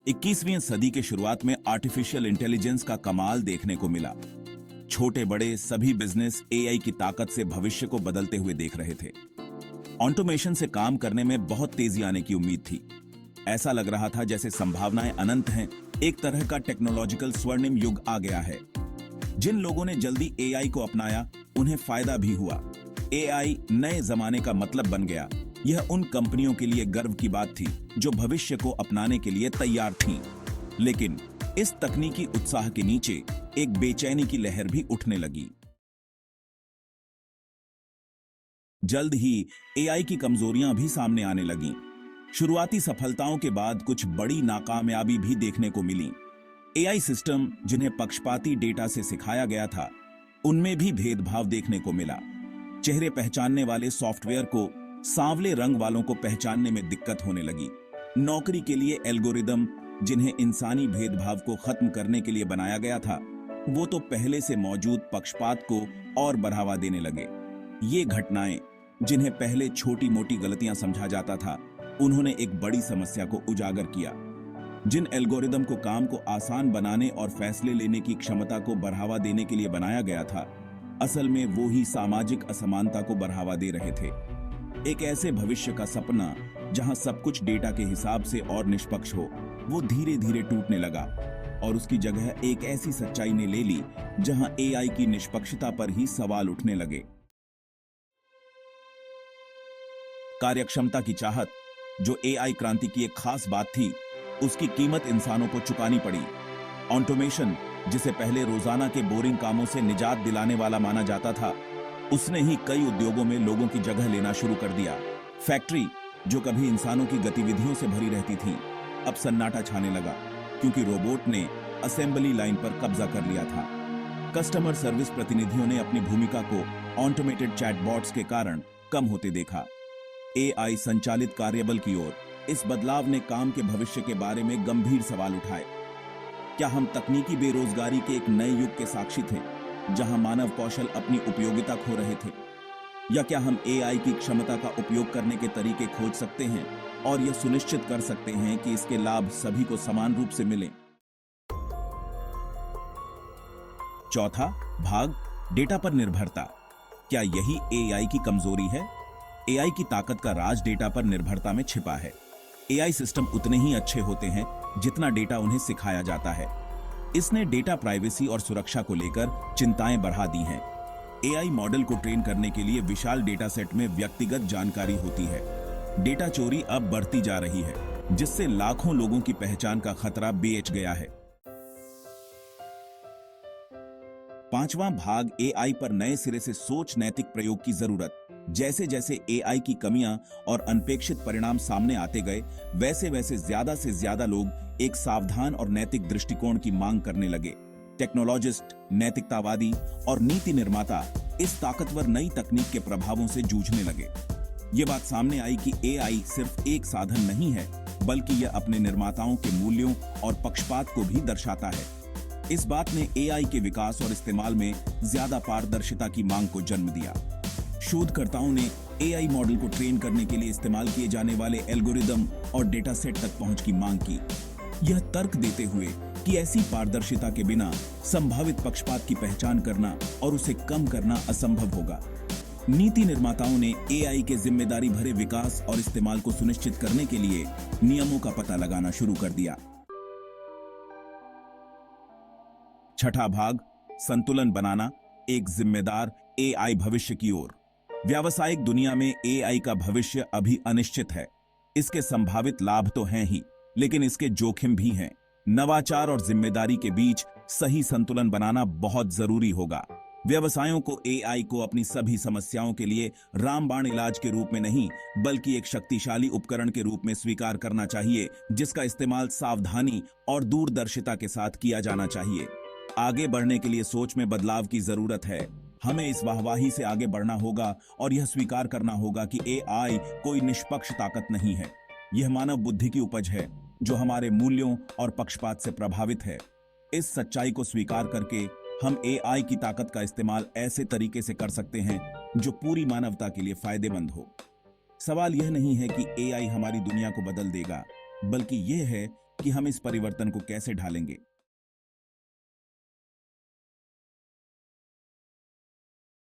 21वीं सदी के शुरुआत में आर्टिफिशियल इंटेलिजेंस का कमाल देखने को मिला। छोटे बड़े सभी बिजनेस एआई की ताकत से भविष्य को बदलते हुए देख रहे थे। ऑटोमेशन से काम करने में बहुत तेजी आने की उम्मीद थी। ऐसा लग रहा था जैसे संभावनाएं अनंत हैं। एक तरह का टेक्नोलॉजिकल स्वर्णिम युग आ गया है। जिन लोगों ने जल्दी एआई को अपनाया उन्हें फायदा भी हुआ। एआई नए जमाने का मतलब बन गया। यह उन कंपनियों के लिए गर्व की बात थी जो भविष्य को अपनाने के लिए तैयार थीं। लेकिन इस तकनीकी उत्साह के नीचे एक बेचैनी की लहर भी उठने लगी। जल्द ही एआई की कमजोरियां भी सामने आने लगीं। शुरुआती सफलताओं के बाद कुछ बड़ी नाकामयाबी भी देखने को मिली। एआई सिस्टम जिन्हें पक्षपाती डेटा से सिखाया गया था, उनमें भी भेदभाव देखने को मिला। चेहरे पहचानने वाले सॉफ्टवेयर को सांवले रंग वालों को पहचानने में दिक्कत होने लगी। नौकरी के लिए एल्गोरिदम जिन्हें इंसानी भेदभाव को खत्म करने के लिए बनाया गया था, वो तो पहले से मौजूद पक्षपात को और बढ़ावा देने लगे। ये घटनाएं जिन्हें पहले छोटी मोटी गलतियां समझा जाता था, उन्होंने एक बड़ी समस्या को उजागर किया। जिन एल्गोरिदम को काम को आसान बनाने और फैसले लेने की क्षमता को बढ़ावा देने के लिए बनाया गया था, असल में वो ही सामाजिक असमानता को बढ़ावा दे रहे थे। एक ऐसे भविष्य का सपना जहां सब कुछ डेटा के हिसाब से और निष्पक्ष हो, वो धीरे धीरे टूटने लगा और उसकी जगह एक ऐसी सच्चाई ने ले ली जहां एआई की निष्पक्षता पर ही सवाल उठने लगे। कार्यक्षमता की चाहत, जो एआई क्रांति की एक खास बात थी, उसकी कीमत इंसानों को चुकानी पड़ी। ऑटोमेशन, जिसे पहले रोजाना के बोरिंग कामों से निजात दिलाने वाला माना जाता था, उसने ही कई उद्योगों में लोगों की जगह लेना शुरू कर दिया। फैक्ट्री, जो कभी इंसानों की गतिविधियों से भरी रहती थी, अब सन्नाटा छाने लगा क्योंकि रोबोट ने असेंबली लाइन पर कब्जा कर लिया था। कस्टमर सर्विस प्रतिनिधियों ने अपनी भूमिका को ऑटोमेटेड चैटबॉट्स के कारण कम होते देखा। एआई संचालित कार्यबल की ओर इस बदलाव ने काम के भविष्य के बारे में गंभीर सवाल उठाए। क्या हम तकनीकी बेरोजगारी के एक नए युग के साक्षी थे, जहां मानव कौशल अपनी उपयोगिता खो रहे थे? या क्या हम एआई की क्षमता का उपयोग करने के तरीके खोज सकते हैं और यह सुनिश्चित कर सकते हैं कि इसके लाभ सभी को समान रूप से मिलें? चौथा भाग, डेटा पर निर्भरता। क्या यही एआई की कमजोरी है? एआई की ताकत का राज डेटा पर निर्भरता में छिपा है। एआई सिस्टम उतने ही अच्छे होते हैं जितना डेटा उन्हें सिखाया जाता है। इसने डेटा प्राइवेसी और सुरक्षा को लेकर चिंताएं बढ़ा दी हैं। एआई मॉडल को ट्रेन करने के लिए विशाल डेटा सेट में व्यक्तिगत जानकारी होती है। डेटा चोरी अब बढ़ती जा रही है, जिससे लाखों लोगों की पहचान का खतरा बेच गया है। पांचवां भाग, एआई पर नए सिरे से सोच, नैतिक प्रयोग की जरूरत। जैसे जैसे एआई की कमियां और अनपेक्षित परिणाम सामने आते गए, वैसे वैसे ज्यादा से ज्यादा लोग एक सावधान और नैतिक दृष्टिकोण की मांग करने लगे। टेक्नोलॉजिस्ट, नैतिकतावादी और नीति निर्माता इस ताकतवर नई तकनीक के प्रभावों से जूझने लगे। ये बात सामने आई कि एआई सिर्फ एक साधन नहीं है, बल्कि यह अपने निर्माताओं के मूल्यों और पक्षपात को भी दर्शाता है। इस बात ने एआई के विकास और इस्तेमाल में ज्यादा पारदर्शिता की मांग को जन्म दिया। शोधकर्ताओं ने एआई मॉडल को ट्रेन करने के लिए इस्तेमाल किए जाने वाले एल्गोरिदम और डेटा सेट तक पहुंच की मांग की। यह तर्क देते हुए कि ऐसी पारदर्शिता के बिना संभावित पक्षपात की पहचान करना और उसे कम करना असंभव होगा। नीति निर्माताओं ने एआई के जिम्मेदारी भरे विकास और इस्तेमाल को सुनिश्चित करने के लिए नियमों का पता लगाना शुरू कर दिया। छठा भाग, संतुलन बनाना, एक जिम्मेदार एआई भविष्य की ओर। व्यावसायिक दुनिया में एआई का भविष्य अभी अनिश्चित है। इसके संभावित लाभ तो हैं ही, लेकिन इसके जोखिम भी हैं। नवाचार और जिम्मेदारी के बीच सही संतुलन बनाना बहुत जरूरी होगा। व्यवसायों को एआई को अपनी सभी समस्याओं के लिए रामबाण इलाज के रूप में नहीं, बल्कि एक शक्तिशाली उपकरण के रूप में स्वीकार करना चाहिए, जिसका इस्तेमाल सावधानी और दूरदर्शिता के साथ किया जाना चाहिए। आगे बढ़ने के लिए सोच में बदलाव की जरूरत है। हमें इस वाहवाही से आगे बढ़ना होगा और यह स्वीकार करना होगा कि एआई कोई निष्पक्ष ताकत नहीं है। यह मानव बुद्धि की उपज है, जो हमारे मूल्यों और पक्षपात से प्रभावित है। इस सच्चाई को स्वीकार करके हम एआई की ताकत का इस्तेमाल ऐसे तरीके से कर सकते हैं जो पूरी मानवता के लिए फायदेमंद हो। सवाल यह नहीं है कि एआई हमारी दुनिया को बदल देगा, बल्कि यह है कि हम इस परिवर्तन को कैसे ढालेंगे।